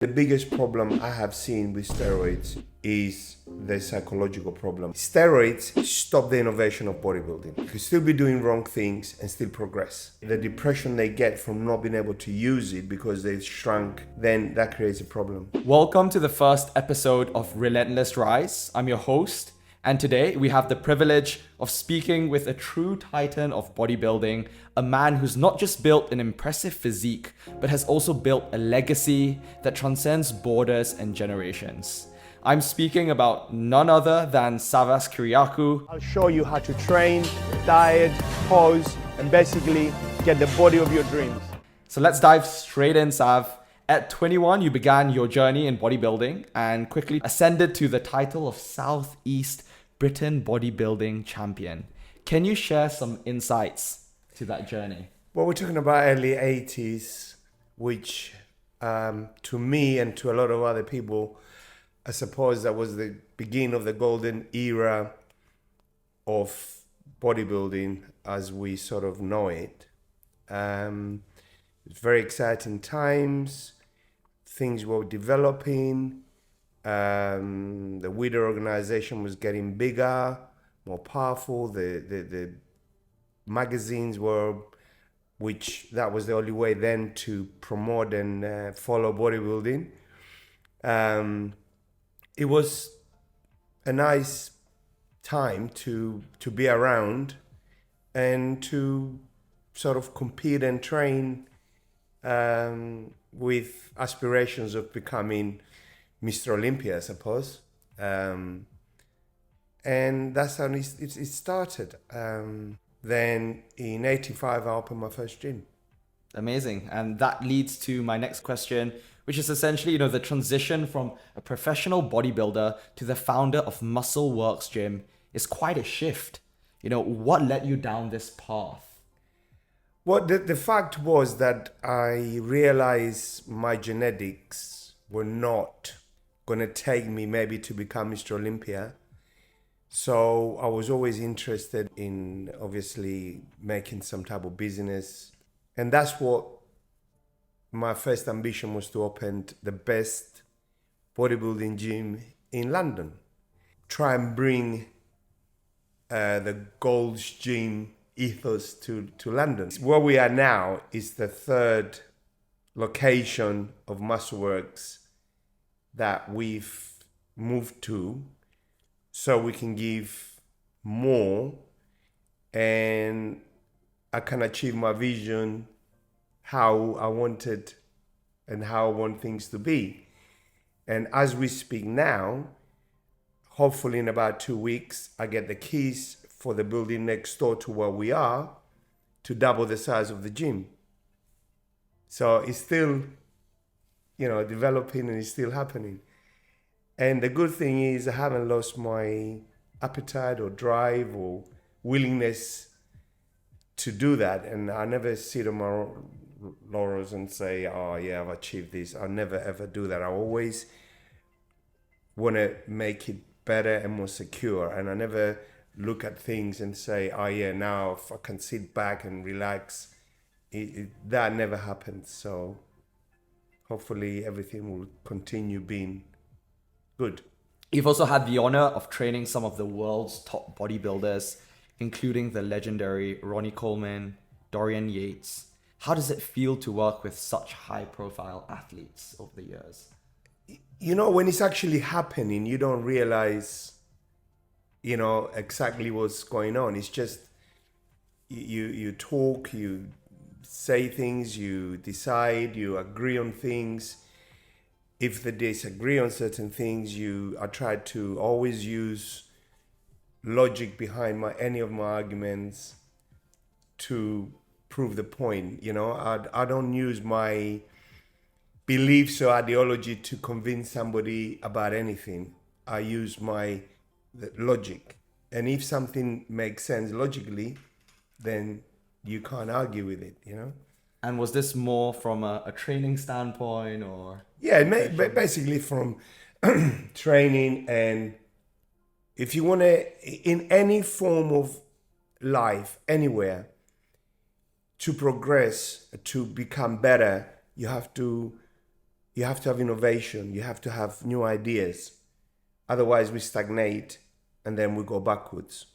The biggest problem I have seen with steroids is the psychological problem. Steroids stop the innovation of bodybuilding. You can still be doing wrong things and still progress. The depression they get from not being able to use it because they've shrunk, then that creates a problem. Welcome to the first episode of Relentless Rise. I'm your host, and today we have the privilege of speaking with a true titan of bodybuilding, a man who's not just built an impressive physique, but has also built a legacy that transcends borders and generations. I'm speaking about none other than Sav Kyriacou. I'll show you how to train, diet, pose, and basically get the body of your dreams. So let's dive straight in, Sav. At 21, you began your journey in bodybuilding and quickly ascended to the title of Southeast Britain bodybuilding champion. Can you share some insights to that journey? Well, we're talking about early 80s, which to me and to a lot of other people, I suppose that was the beginning of the golden era of bodybuilding as we sort of know it. It's very exciting times. Things were developing. The WIDA organization was getting bigger, more powerful. The magazines were, which that was the only way then to promote and follow bodybuilding. It was a nice time to be around and to sort of compete and train with aspirations of becoming Mr. Olympia, I suppose. And that's how it started. Then in 85, I opened my first gym. Amazing. And that leads to my next question, which is essentially, the transition from a professional bodybuilder to the founder of MuscleWorks Gym is quite a shift. What led you down this path? Well, the fact was that I realized my genetics were not going to take me maybe to become Mr. Olympia. So I was always interested in obviously making some type of business. And that's what my first ambition was, to open the best bodybuilding gym in London. Try and bring the Gold's Gym ethos to London. Where we are now is the third location of MuscleWorks that we've moved to, so we can give more and I can achieve my vision, how I wanted and how I want things to be. And as we speak now, hopefully in about 2 weeks, I get the keys for the building next door to where we are to double the size of the gym. So it's still, developing and it's still happening. And the good thing is I haven't lost my appetite or drive or willingness to do that. And I never sit on my laurels and say, oh yeah, I've achieved this. I never ever do that. I always want to make it better and more secure. And I never look at things and say, oh yeah, now if I can sit back and relax. That never happens. So hopefully everything will continue being good. You've also had the honor of training some of the world's top bodybuilders, including the legendary Ronnie Coleman, Dorian Yates. How does it feel to work with such high-profile athletes over the years? When it's actually happening, you don't realize, exactly what's going on. It's just you talk, you say things, you decide, you agree on things. If they disagree on certain things, I try to always use logic behind any of my arguments to prove the point. I don't use my beliefs or ideology to convince somebody about anything. I use the logic. And if something makes sense logically, then you can't argue with it, And was this more from a training standpoint or? Yeah, basically from training. And if you want to, in any form of life, anywhere, to progress, to become better, you have to You have to have innovation. You have to have new ideas. Otherwise, we stagnate and then we go backwards.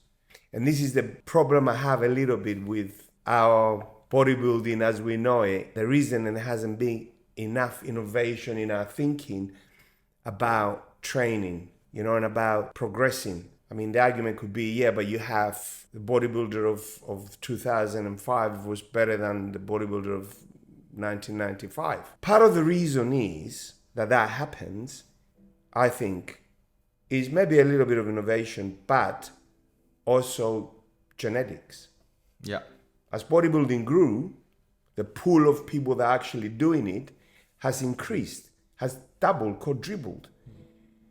And this is the problem I have a little bit with our bodybuilding as we know it. The reason there hasn't been enough innovation in our thinking about training, and about progressing. I mean, the argument could be, yeah, but you have the bodybuilder of 2005 was better than the bodybuilder of 1995. Part of the reason is that happens, I think, is maybe a little bit of innovation, but also genetics. Yeah. As bodybuilding grew, the pool of people that are actually doing it has increased, has doubled, quadrupled.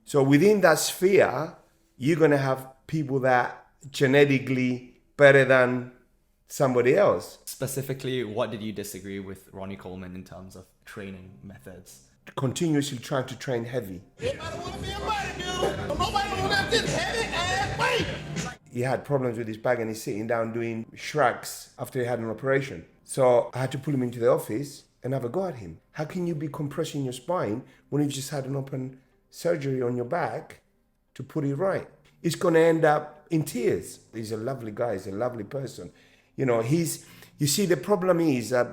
So within that sphere, you're going to have people that genetically better than somebody else. Specifically, what did you disagree with Ronnie Coleman in terms of training methods? Continuously trying to train heavy. Everybody want to be a bodybuilder, but nobody want to lift this heavy ass weight. He had problems with his back and he's sitting down doing shrugs after he had an operation. So I had to pull him into the office and have a go at him. How can you be compressing your spine when you've just had an open surgery on your back to put it right? He's going to end up in tears. He's a lovely guy. He's a lovely person. You see, the problem is that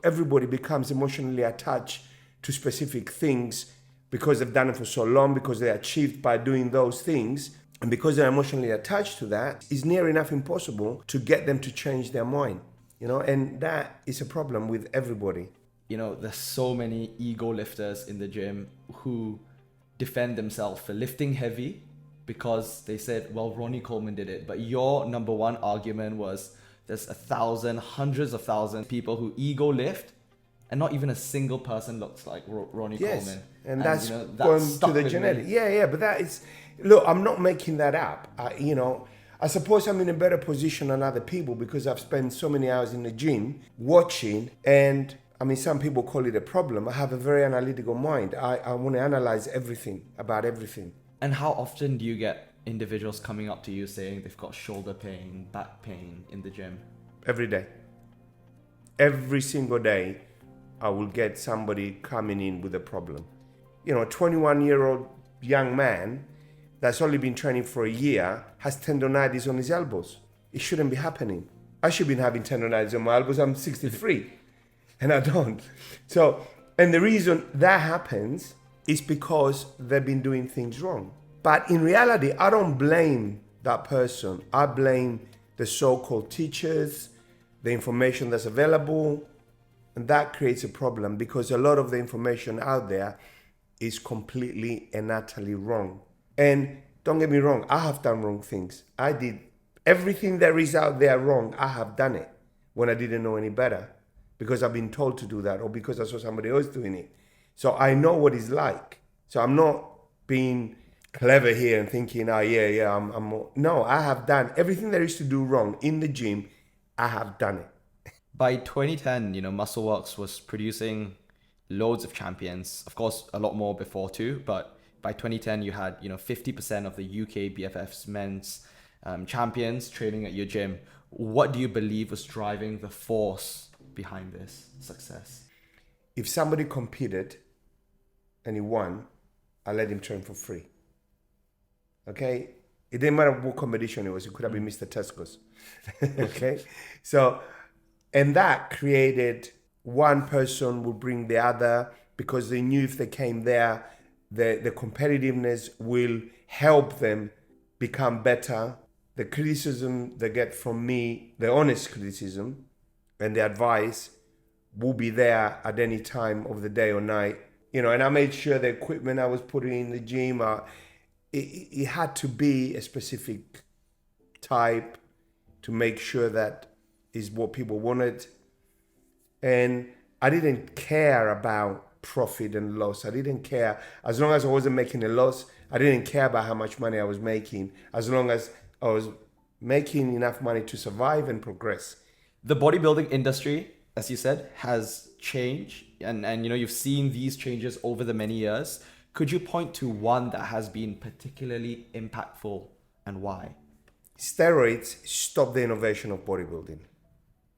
everybody becomes emotionally attached to specific things because they've done it for so long, because they achieved by doing those things. And because they're emotionally attached to that, it's near enough impossible to get them to change their mind. And that is a problem with everybody. There's so many ego lifters in the gym who defend themselves for lifting heavy because they said, well, Ronnie Coleman did it. But your number one argument was there's 1,000, hundreds of thousands of people who ego lift, and not even a single person looks like Ronnie Coleman. And that's going to the genetic. Me. Yeah, but that is... Look, I'm not making that up. I suppose I'm in a better position than other people because I've spent so many hours in the gym watching, and I mean, some people call it a problem. I have a very analytical mind. I want to analyze everything about everything. And how often do you get individuals coming up to you saying they've got shoulder pain, back pain in the gym? Every day. Every single day, I will get somebody coming in with a problem. A 21-year-old young man that's only been training for a year has tendonitis on his elbows. It shouldn't be happening. I should be having tendonitis on my elbows. I'm 63 and I don't. So, and the reason that happens is because they've been doing things wrong. But in reality, I don't blame that person. I blame the so-called teachers, the information that's available, and that creates a problem because a lot of the information out there is completely and utterly wrong. And don't get me wrong, I have done wrong things. I did everything there is out there wrong. I have done it when I didn't know any better because I've been told to do that or because I saw somebody else doing it. So I know what it's like. So I'm not being clever here and thinking, I'm more. No, I have done everything there is to do wrong in the gym. I have done it. By 2010, MuscleWorks was producing loads of champions. Of course, a lot more before too, but by 2010, you had 50% of the UK BFF's men's champions training at your gym. What do you believe was driving the force behind this success? If somebody competed and he won, I let him train for free. Okay? It didn't matter what competition it was. It could have been Mr. Tesco's. Okay? So, and that created one person would bring the other because they knew if they came there, the competitiveness will help them become better. The criticism they get from me, the honest criticism and the advice will be there at any time of the day or night. And I made sure the equipment I was putting in the gym, it had to be a specific type to make sure that is what people wanted. And I didn't care about profit and loss. I didn't care. As long as I wasn't making a loss, I didn't care about how much money I was making, as long as I was making enough money to survive and progress. The bodybuilding industry, as you said, has changed, and you've seen these changes over the many years. Could you point to one that has been particularly impactful and why? Steroids stopped the innovation of bodybuilding.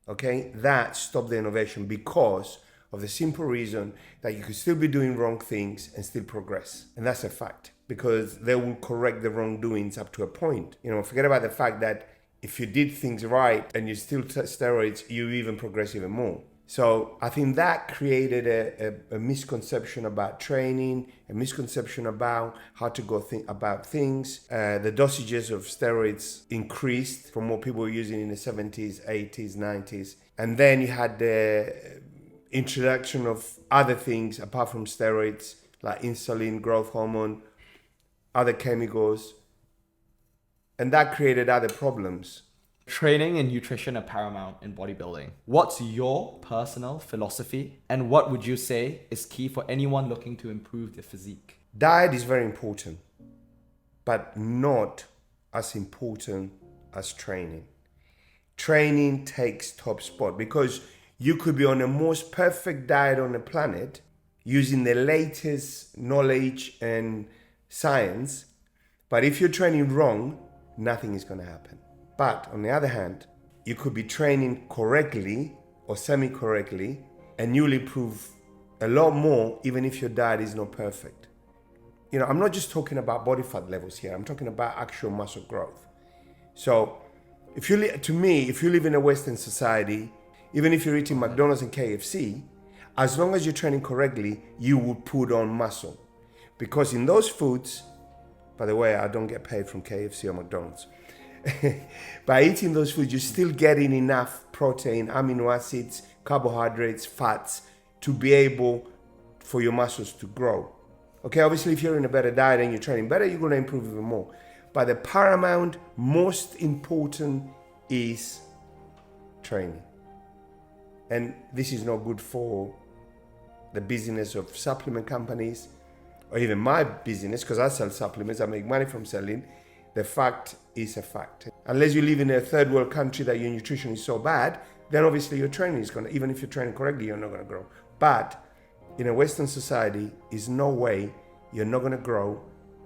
Okay, that stopped the innovation because of the simple reason that you could still be doing wrong things and still progress. And that's a fact, because they will correct the wrongdoings up to a point. You know, forget about the fact that if you did things right and you still take steroids, you even progress even more. So I think that created a misconception about training, a misconception about how to go about things. The dosages of steroids increased from what people were using in the 70s, 80s, 90s. And then you had the introduction of other things apart from steroids, like insulin, growth hormone, other chemicals. And that created other problems. Training and nutrition are paramount in bodybuilding. What's your personal philosophy, and what would you say is key for anyone looking to improve their physique? Diet is very important, but not as important as training. Training takes top spot, because you could be on the most perfect diet on the planet using the latest knowledge and science, but if you're training wrong, nothing is going to happen. But on the other hand, you could be training correctly or semi-correctly, and you'll improve a lot more even if your diet is not perfect. You know, I'm not just talking about body fat levels here. I'm talking about actual muscle growth. So if you live in a Western society, even if you're eating McDonald's and KFC, as long as you're training correctly, you will put on muscle. Because in those foods, by the way, I don't get paid from KFC or McDonald's. By eating those foods, you're still getting enough protein, amino acids, carbohydrates, fats to be able for your muscles to grow. Okay, obviously if you're in a better diet and you're training better, you're going to improve even more. But the paramount, most important is training. And this is not good for the business of supplement companies or even my business, because I sell supplements, I make money from selling. The fact is a fact. Unless you live in a third world country that your nutrition is so bad, then obviously your training is going to, even if you're training correctly, you're not going to grow. But in a Western society, there's no way you're not going to grow.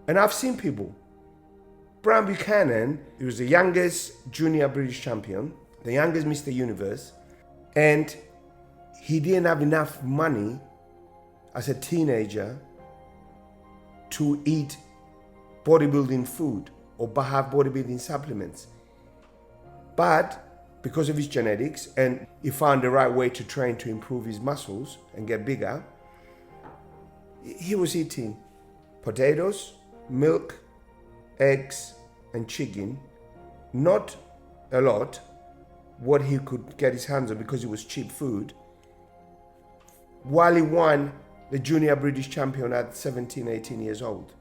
And I've seen people. Brian Buchanan, he was the youngest junior British champion, the youngest Mr. Universe, and he didn't have enough money as a teenager to eat bodybuilding food or have bodybuilding supplements. But because of his genetics, and he found the right way to train to improve his muscles and get bigger, he was eating potatoes, milk, eggs, and chicken. Not a lot, what he could get his hands on because it was cheap food, while he won the junior British champion at 17, 18 years old.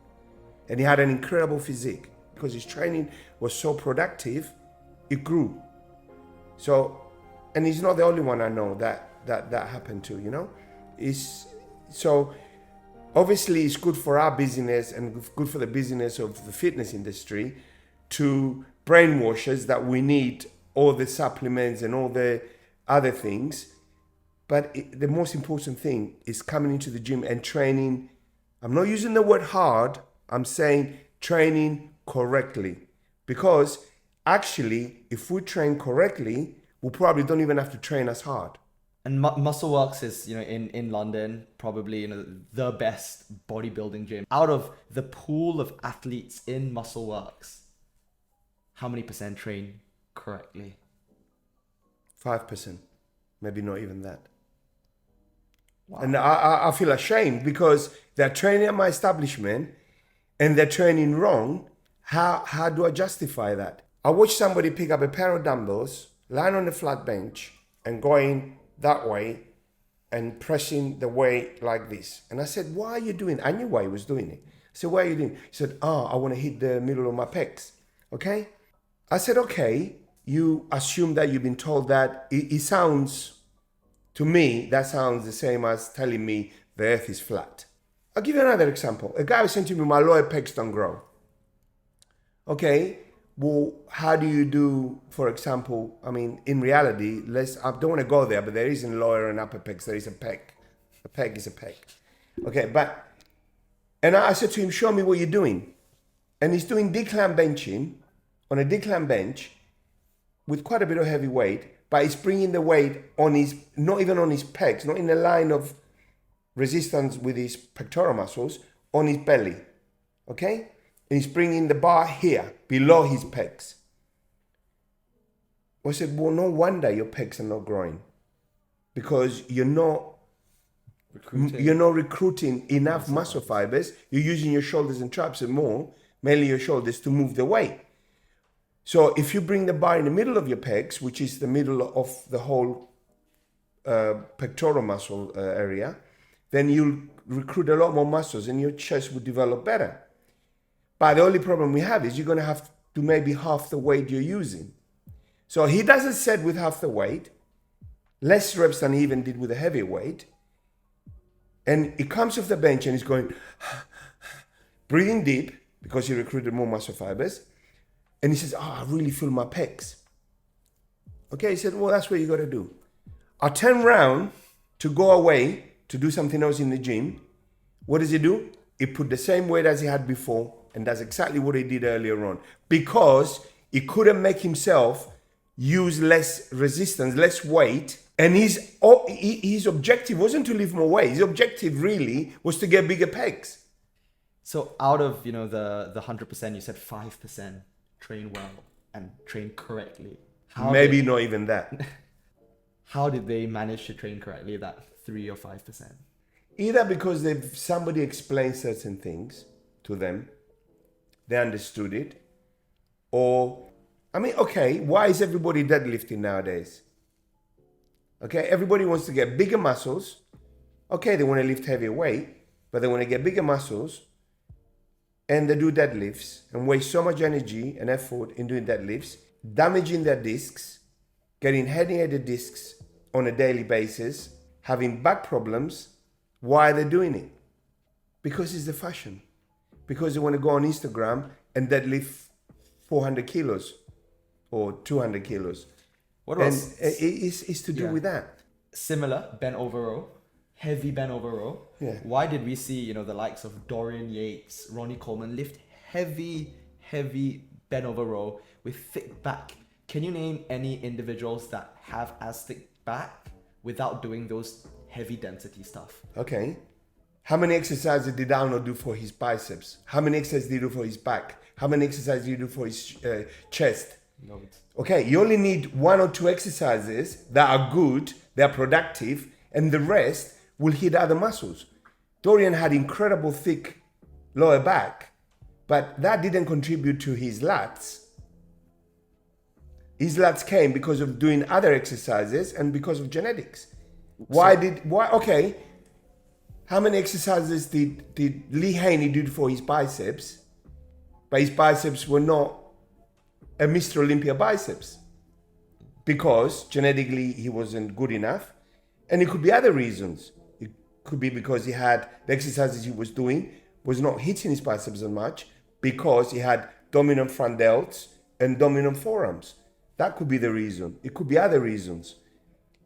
And he had an incredible physique because his training was so productive, it grew. So, and he's not the only one I know that happened to, you know. So obviously it's good for our business and good for the business of the fitness industry to brainwash us that we need all the supplements and all the other things. But the most important thing is coming into the gym and training. I'm not using the word hard, I'm saying training correctly. Because actually, if we train correctly, we probably don't even have to train as hard. And MuscleWorks is, in London, probably, the best bodybuilding gym. Out of the pool of athletes in MuscleWorks, how many % train correctly? 5%, maybe not even that. Wow. And I feel ashamed because they're training at my establishment and they're training wrong. How do I justify that? I watched somebody pick up a pair of dumbbells, lying on the flat bench and going that way and pressing the weight like this. And I said, why are you doing it? I knew why he was doing it. I said, why are you doing it? He said, I want to hit the middle of my pecs. Okay? I said, okay, you assume that you've been told that. It sounds, to me, that sounds the same as telling me the earth is flat. I'll give you another example. A guy was saying to me, my lower pecs don't grow. Okay, well, how do you do, for example, in reality, I don't want to go there, but there isn't lower and upper pecs, there is a pec. A pec is a pec. Okay, and I said to him, show me what you're doing. And he's doing decline benching on a decline bench with quite a bit of heavy weight, but he's bringing the weight on his, not even on his pecs, not in a line of resistance with his pectoral muscles, on his belly. Okay? And he's bringing the bar here, below his pecs. I said, well, no wonder your pecs are not growing. Because you're not recruiting enough muscle fibers. You're using your shoulders and traps more, mainly your shoulders, to move the weight. So if you bring the bar in the middle of your pecs, which is the middle of the whole pectoral muscle area, then you'll recruit a lot more muscles and your chest will develop better. But the only problem we have is you're going to have to maybe half the weight you're using. So he doesn't set with half the weight, less reps than he even did with a heavier weight. And he comes off the bench and he's going, breathing deep, because he recruited more muscle fibers. And he says, I really feel my pecs. Okay, he said, well, that's what you got to do. I turn round to go away to do something else in the gym. What does he do? He put the same weight as he had before and does exactly what he did earlier on. Because he couldn't make himself use less resistance, less weight. And his objective wasn't to lift more weight. His objective really was to get bigger pecs. So out of, the 100%, you said 5% train well and train correctly. Maybe not even that. How did they manage to train correctly, that 3 or 5%? Either because somebody explained certain things to them, they understood it, or, okay, why is everybody deadlifting nowadays? Okay, everybody wants to get bigger muscles. Okay, they want to lift heavier weight, but they want to get bigger muscles, and they do deadlifts and waste so much energy and effort in doing deadlifts, damaging their discs, getting herniated discs on a daily basis, having back problems. Why are they doing it? Because it's the fashion. Because they want to go on Instagram and deadlift 400 kilos or 200 kilos. What else? And it's to do with that. Similar, bent over row, heavy bent over row. Yeah. Why did we see, the likes of Dorian, Yates, Ronnie, Coleman lift heavy bent over row with thick back? Can you name any individuals that have as thick back without doing those heavy density stuff? Okay. How many exercises did Arnold do for his biceps? How many exercises did he do for his back? How many exercises did he do for his chest? Loads. Okay, you only need 1 or 2 exercises that are good, they're productive, and the rest will hit other muscles. Dorian had incredible thick lower back, but that didn't contribute to his lats. His lats came because of doing other exercises and because of genetics. Okay, how many exercises did Lee Haney do for his biceps? But his biceps were not a Mr. Olympia biceps because genetically he wasn't good enough. And it could be other reasons. It could be because he had the exercises he was doing was not hitting his biceps as much because he had dominant front delts and dominant forearms. That could be the reason. It could be other reasons.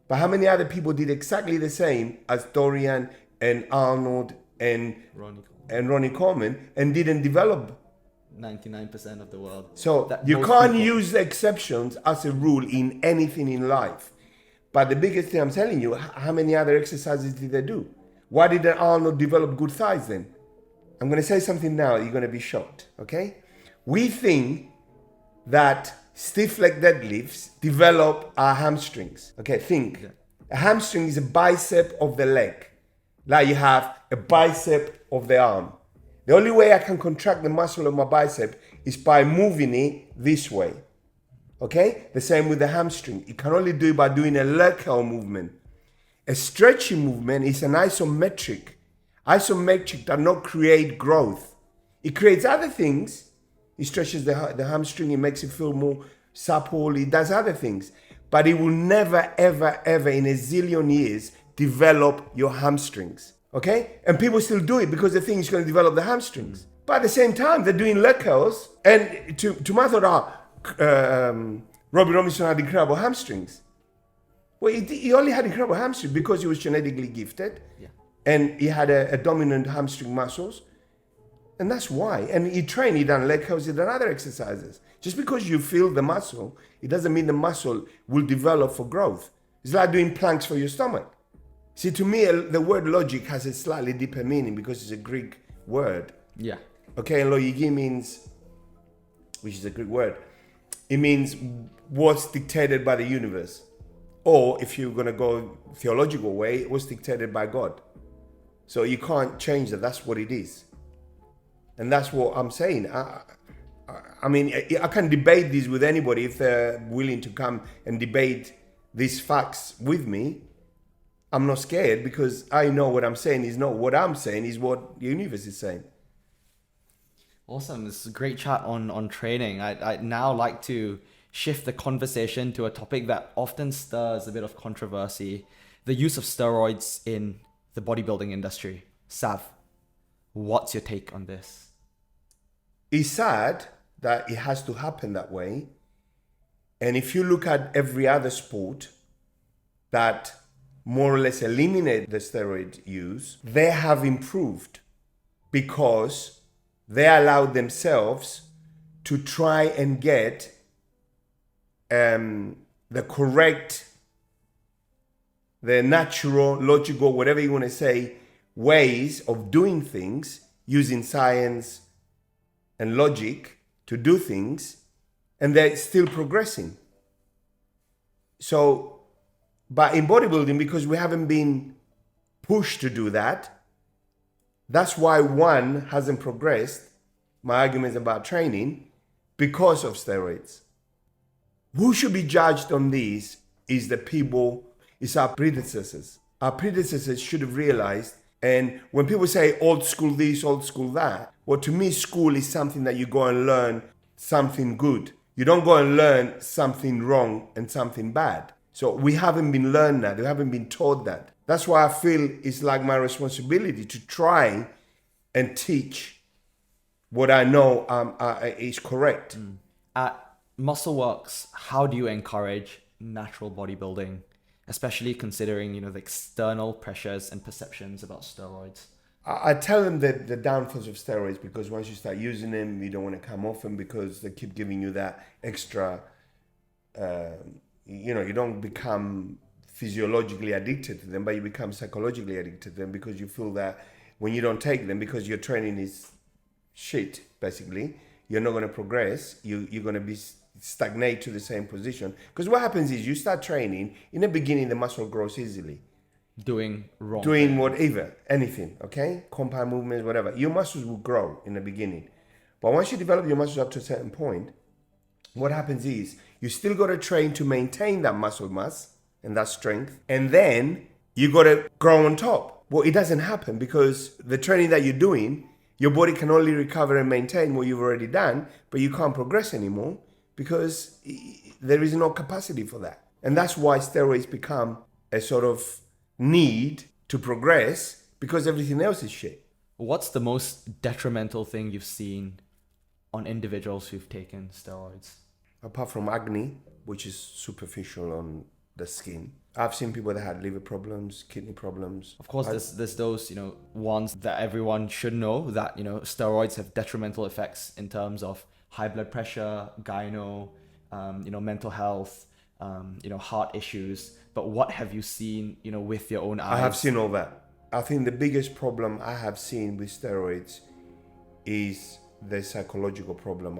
But how many other people did exactly the same as Dorian and Arnold and Ronnie Coleman and didn't develop? 99% of the world. So you can't use the exceptions as a rule in anything in life. But the biggest thing I'm telling you, how many other exercises did they do? Why didn't Arnold develop good thighs then? I'm going to say something now, you're going to be shocked, okay? We think that stiff leg deadlifts develop our hamstrings. Okay, think. Yeah. A hamstring is a bicep of the leg. Like you have a bicep of the arm. The only way I can contract the muscle of my bicep is by moving it this way. Okay? The same with the hamstring. You can only do it by doing a leg curl movement. A stretching movement is an isometric. Isometric does not create growth. It creates other things. It stretches the hamstring. It makes it feel more supple. It does other things. But it will never, ever, ever in a zillion years develop your hamstrings. Okay? And people still do it because they think it's going to develop the hamstrings. But at the same time, they're doing leg curls. And to my thought, Robbie Robinson had incredible hamstrings. Well, he only had incredible hamstrings because he was genetically gifted. Yeah. And he had a dominant hamstring muscles. And that's why. And you train, you done leg curls, you done other exercises. Just because you feel the muscle, it doesn't mean the muscle will develop for growth. It's like doing planks for your stomach. See, to me, the word logic has a slightly deeper meaning because it's a Greek word. Yeah. Okay, and logiki means, which is a Greek word, it means what's dictated by the universe. Or if you're going to go theological way, what's dictated by God. So you can't change that. That's what it is. And that's what I'm saying. I mean, I can debate this with anybody if they're willing to come and debate these facts with me. I'm not scared because I know what I'm saying is not what I'm saying, is what the universe is saying. Awesome. This is a great chat on training. I'd now like to shift the conversation to a topic that often stirs a bit of controversy: the use of steroids in the bodybuilding industry. Sav, what's your take on this? It's sad that it has to happen that way. And if you look at every other sport that more or less eliminate the steroid use, they have improved because they allowed themselves to try and get the correct, the natural, logical, whatever you want to say, ways of doing things using science and logic to do things, and they're still progressing. So, but in bodybuilding, because we haven't been pushed to do that, that's why one hasn't progressed. My argument is about training because of steroids. Who should be judged on these is the people, it's our predecessors. Our predecessors should have realized. And when people say old school this, old school that, well, to me, school is something that you go and learn something good. You don't go and learn something wrong and something bad. So we haven't been learned that. We haven't been taught that. That's why I feel it's like my responsibility to try and teach what I know is correct. At MuscleWorks, how do you encourage natural bodybuilding, especially considering, the external pressures and perceptions about steroids? I tell them that the downfalls of steroids, because once you start using them, you don't want to come off them because they keep giving you that extra, you don't become physiologically addicted to them, but you become psychologically addicted to them because you feel that when you don't take them, because your training is shit, basically, you're not going to progress. You're going to be stagnate to the same position. Because what happens is you start training, in the beginning, the muscle grows easily. Doing Whatever, anything, okay? Compound movements, whatever. Your muscles will grow in the beginning. But once you develop your muscles up to a certain point, what happens is you still got to train to maintain that muscle mass and that strength. And then you got to grow on top. Well, it doesn't happen because the training that you're doing, your body can only recover and maintain what you've already done, but you can't progress anymore because there is no capacity for that. And that's why steroids become a sort of need to progress because everything else is shit. What's the most detrimental thing you've seen on individuals who've taken steroids? Apart from acne, which is superficial on the skin, I've seen people that had liver problems, kidney problems. Of course, there's those, ones that everyone should know that, steroids have detrimental effects in terms of high blood pressure, gyno, mental health, heart issues. But what have you seen, with your own eyes? I have seen all that. I think the biggest problem I have seen with steroids is the psychological problem.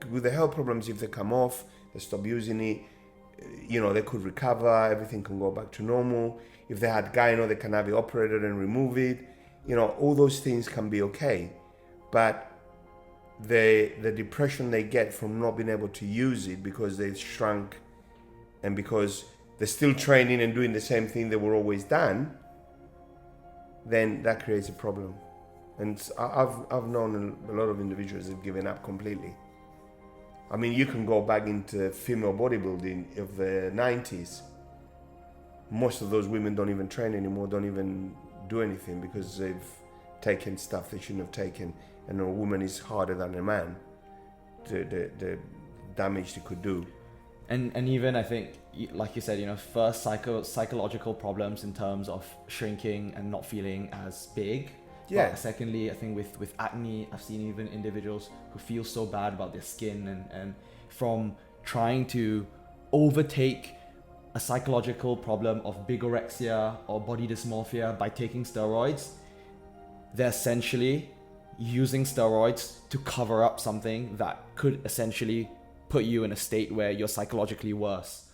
With the health problems, if they come off, they stop using it, they could recover, everything can go back to normal. If they had gyno, they can have it operated and remove it. All those things can be okay. But the depression they get from not being able to use it because they've shrunk and because they're still training and doing the same thing they were always done, then that creates a problem. And I've known a lot of individuals that have given up completely. I mean, you can go back into female bodybuilding of the 90s. Most of those women don't even train anymore, don't even do anything because they've taken stuff they shouldn't have taken. And a woman is harder than a man, the damage they could do. And even, I think, like you said, first psychological problems in terms of shrinking and not feeling as big. Yeah. But secondly, I think with acne, I've seen even individuals who feel so bad about their skin and from trying to overtake a psychological problem of bigorexia or body dysmorphia by taking steroids, they're essentially using steroids to cover up something that could essentially put you in a state where you're psychologically worse.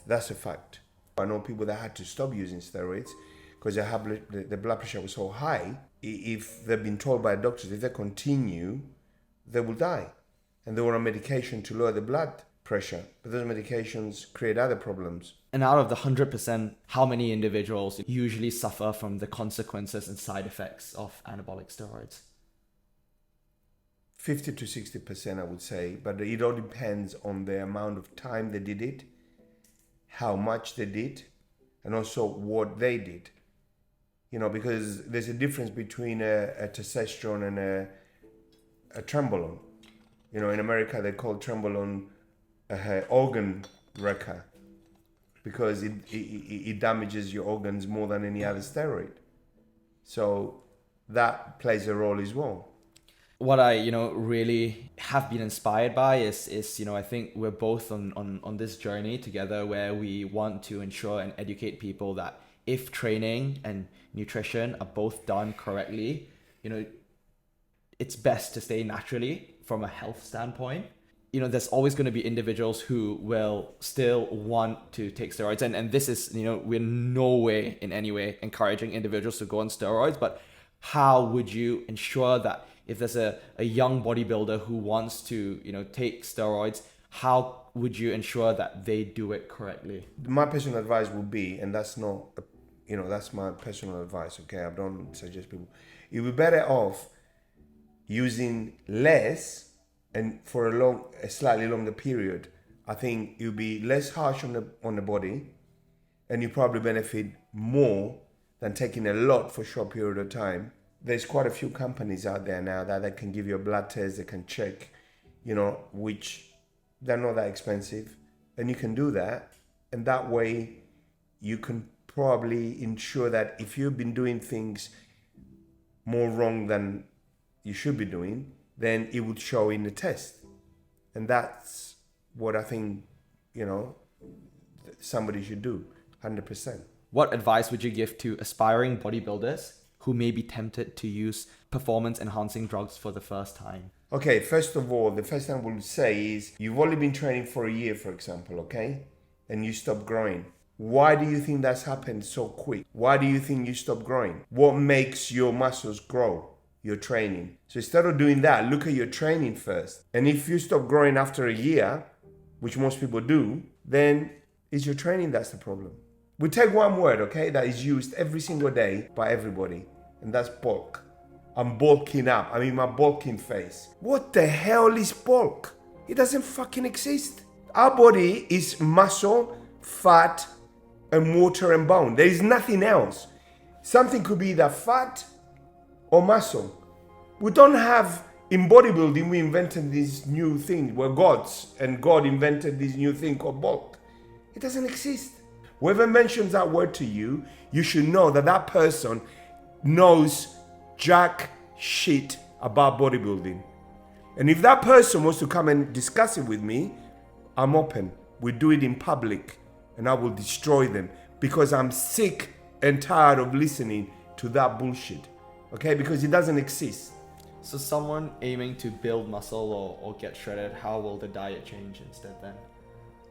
That's a fact. I know people that had to stop using steroids because the blood pressure was so high. If they've been told by doctors, if they continue, they will die. And they were on medication to lower the blood pressure. But those medications create other problems. And out of the 100%, how many individuals usually suffer from the consequences and side effects of anabolic steroids? 50 to 60%, I would say. But it all depends on the amount of time they did it, how much they did, and also what they did. You know, because there's a difference between a testosterone and a trembolone. You know, in America, they call trembolone organ wrecker because it damages your organs more than any other steroid. So that plays a role as well. What I, really have been inspired by is I think we're both on this journey together where we want to ensure and educate people that if training and nutrition are both done correctly, it's best to stay naturally from a health standpoint. There's always going to be individuals who will still want to take steroids. And this is, we're no way in any way encouraging individuals to go on steroids, but how would you ensure that if there's a young bodybuilder who wants to, take steroids, how would you ensure that they do it correctly? My personal advice would be, and that's not, that's my personal advice, okay? I don't suggest people. You'd be better off using less and for a slightly longer period. I think you'll be less harsh on the body, and you probably benefit more than taking a lot for a short period of time. There's quite a few companies out there now that can give you a blood test, they can check, which they're not that expensive, and you can do that. And that way you can probably ensure that if you've been doing things more wrong than you should be doing, then it would show in the test. And that's what I think, somebody should do, 100%. What advice would you give to aspiring bodybuilders who may be tempted to use performance-enhancing drugs for the first time? Okay, first of all, the first thing I would say is you've only been training for a year, for example, okay? And you stop growing. Why do you think that's happened so quick? Why do you think you stop growing? What makes your muscles grow? Your training. So instead of doing that, look at your training first. And if you stop growing after a year, which most people do, then it's your training that's the problem. We take one word, okay, that is used every single day by everybody, and that's bulk. I'm bulking up. I mean, my bulking face. What the hell is bulk? It doesn't fucking exist. Our body is muscle, fat, and water and bone. There is nothing else. Something could be either fat or muscle. We don't have, in bodybuilding, we invented this new thing. We're gods, and God invented this new thing called bulk. It doesn't exist. Whoever mentions that word to you, you should know that person knows jack shit about bodybuilding. And if that person wants to come and discuss it with me, I'm open. We do it in public, and I will destroy them because I'm sick and tired of listening to that bullshit. Okay, because it doesn't exist. So someone aiming to build muscle or get shredded, how will the diet change instead then?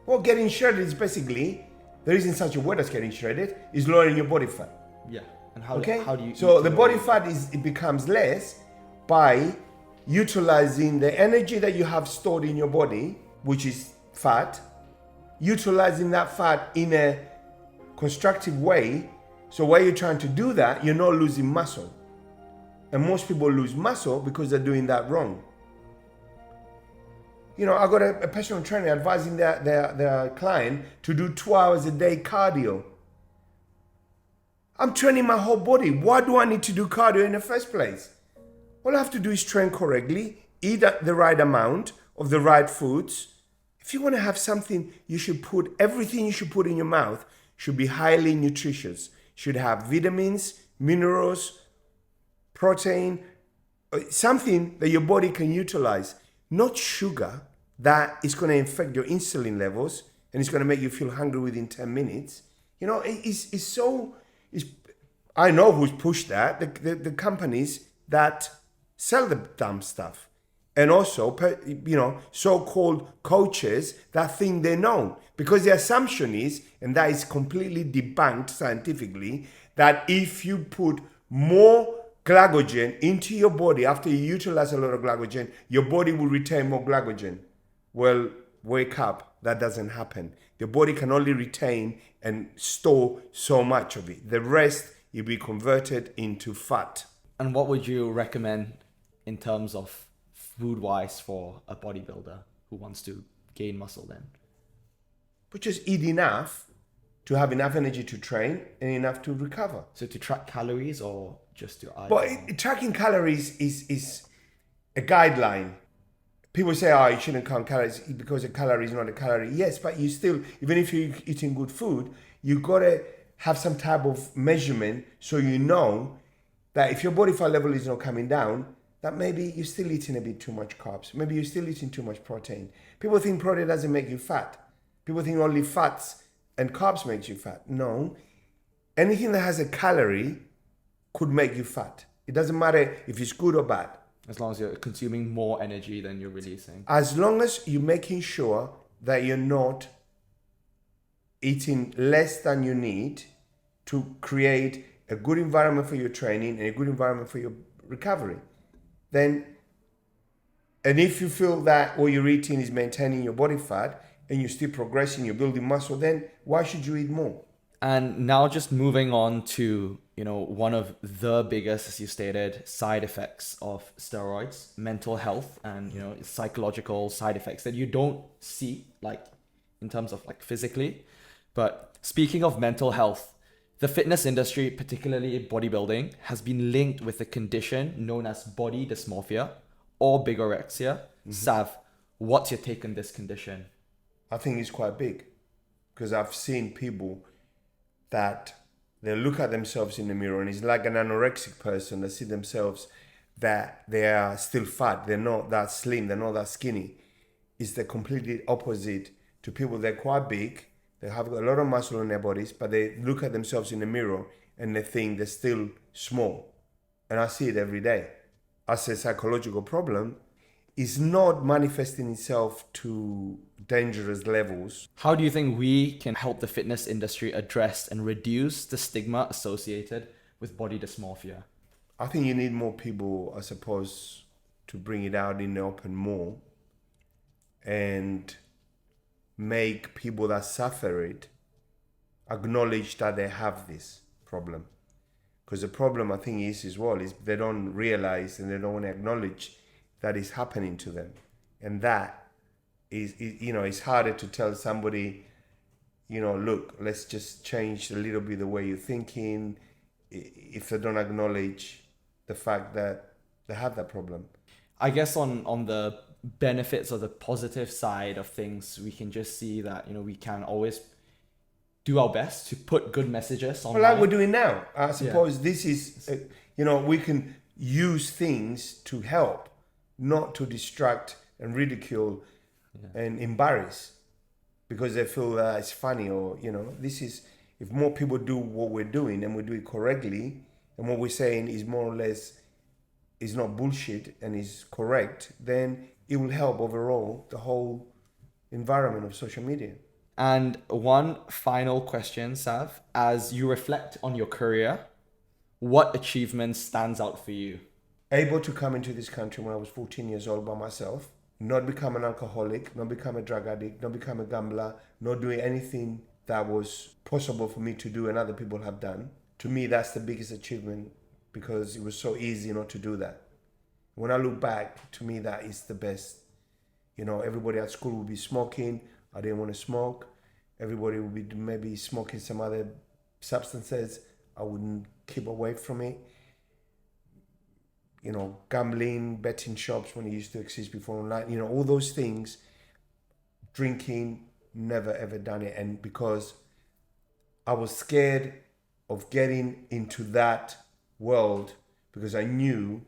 Well, getting shredded is basically, there isn't such a word as getting shredded, is lowering your body fat. Yeah, and how do you... So the body fat it becomes less by utilizing the energy that you have stored in your body, which is fat, utilizing that fat in a constructive way. So while you're trying to do that, you're not losing muscle. And most people lose muscle because they're doing that wrong. I got a personal trainer advising their client to do 2 hours a day cardio. I'm training my whole body. Why do I need to do cardio in the first place? All I have to do is train correctly, eat the right amount of the right foods. If you want to have something, everything you should put in your mouth should be highly nutritious. Should have vitamins, minerals, protein, something that your body can utilize, not sugar that is going to infect your insulin levels and it's going to make you feel hungry within 10 minutes. You know, I know who's pushed that, the companies that sell the dumb stuff. And also, you know, so-called coaches that think they know. Because the assumption is, and that is completely debunked scientifically, that if you put more glycogen into your body after you utilize a lot of glycogen, your body will retain more glycogen. Well, wake up. That doesn't happen. The body can only retain and store so much of it. The rest will be converted into fat. And what would you recommend in terms of food-wise for a bodybuilder who wants to gain muscle then? But just eat enough to have enough energy to train and enough to recover. So to track calories or just to But tracking calories is a guideline. People say, oh, you shouldn't count calories because a calorie is not a calorie. Yes, but you still, even if you're eating good food, you got to have some type of measurement so you know that if your body fat level is not coming down, that maybe you're still eating a bit too much carbs. Maybe you're still eating too much protein. People think protein doesn't make you fat. People think only fats and carbs makes you fat. No. Anything that has a calorie could make you fat. It doesn't matter if it's good or bad. As long as you're consuming more energy than you're releasing. As long as you're making sure that you're not eating less than you need to create a good environment for your training and a good environment for your recovery. Then, and if you feel that what you're eating is maintaining your body fat and you're still progressing, you're building muscle, then why should you eat more? And now just moving on to, you know, one of the biggest, as you stated, side effects of steroids, mental health and, you know, psychological side effects that you don't see, like in terms of like physically. But speaking of mental health, the fitness industry, particularly bodybuilding, has been linked with a condition known as body dysmorphia or bigorexia. Mm-hmm. Sav, what's your take on this condition? I think it's quite big because I've seen people that they look at themselves in the mirror and it's like an anorexic person that see themselves that they are still fat. They're not that slim. They're not that skinny. It's the completely opposite to people that are quite big. They have a lot of muscle in their bodies, but they look at themselves in the mirror and they think they're still small. And I see it every day. As a psychological problem, it's not manifesting itself to dangerous levels. How do you think we can help the fitness industry address and reduce the stigma associated with body dysmorphia? I think you need more people, I suppose, to bring it out in the open more and make people that suffer it acknowledge that they have this problem. Because the problem, I think, is as well, is they don't realize and they don't want to acknowledge that is happening to them. And that is, you know, it's harder to tell somebody, you know, look, let's just change a little bit the way you're thinking, if they don't acknowledge the fact that they have that problem. I guess on the benefits or the positive side of things, we can just see that, you know, we can always do our best to put good messages online. Well, like we're doing now. I suppose this is, you know, we can use things to help, not to distract and ridicule and embarrass because they feel that it's funny or, you know, this is, if more people do what we're doing and we do it correctly and what we're saying is more or less is not bullshit and is correct, then it will help overall the whole environment of social media. And one final question, Sav, as you reflect on your career, what achievement stands out for you? Able to come into this country when I was 14 years old by myself, not become an alcoholic, not become a drug addict, not become a gambler, not doing anything that was possible for me to do and other people have done. To me, that's the biggest achievement because it was so easy not to do that. When I look back, to me, that is the best. You know, everybody at school would be smoking. I didn't want to smoke. Everybody would be maybe smoking some other substances. I wouldn't keep away from it. You know, gambling, betting shops when it used to exist before online, you know, all those things, drinking, never ever done it. And because I was scared of getting into that world because I knew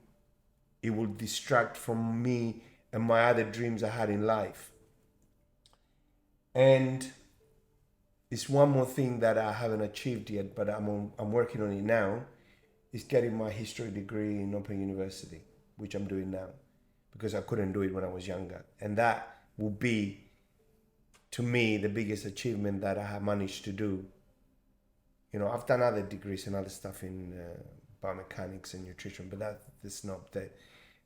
it would distract from me and my other dreams I had in life. And it's one more thing that I haven't achieved yet, but I'm working on it now, is getting my history degree in Open University, which I'm doing now, because I couldn't do it when I was younger. And that will be, to me, the biggest achievement that I have managed to do. You know, I've done other degrees and other stuff in biomechanics and nutrition, but that's not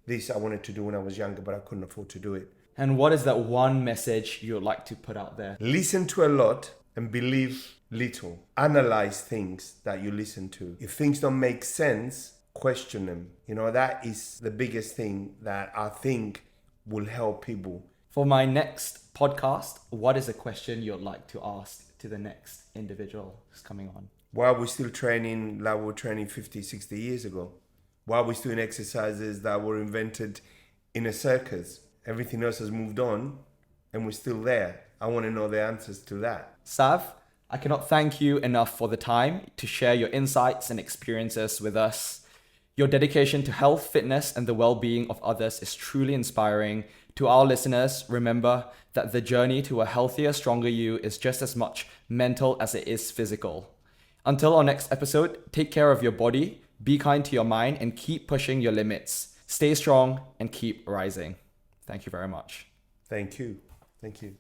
this I wanted to do when I was younger, but I couldn't afford to do it. And what is that one message you'd like to put out there? Listen to a lot and believe little. Analyze things that you listen to. If things don't make sense, question them. You know, that is the biggest thing that I think will help people. For my next podcast, what is a question you'd like to ask to the next individual who's coming on? Why are we still training like we were training 50, 60 years ago? Why are we still doing exercises that were invented in a circus? Everything else has moved on and we're still there. I want to know the answers to that. Sav, I cannot thank you enough for the time to share your insights and experiences with us. Your dedication to health, fitness, and the well-being of others is truly inspiring. To our listeners, remember that the journey to a healthier, stronger you is just as much mental as it is physical. Until our next episode, take care of your body, be kind to your mind, and keep pushing your limits. Stay strong and keep rising. Thank you very much. Thank you. Thank you.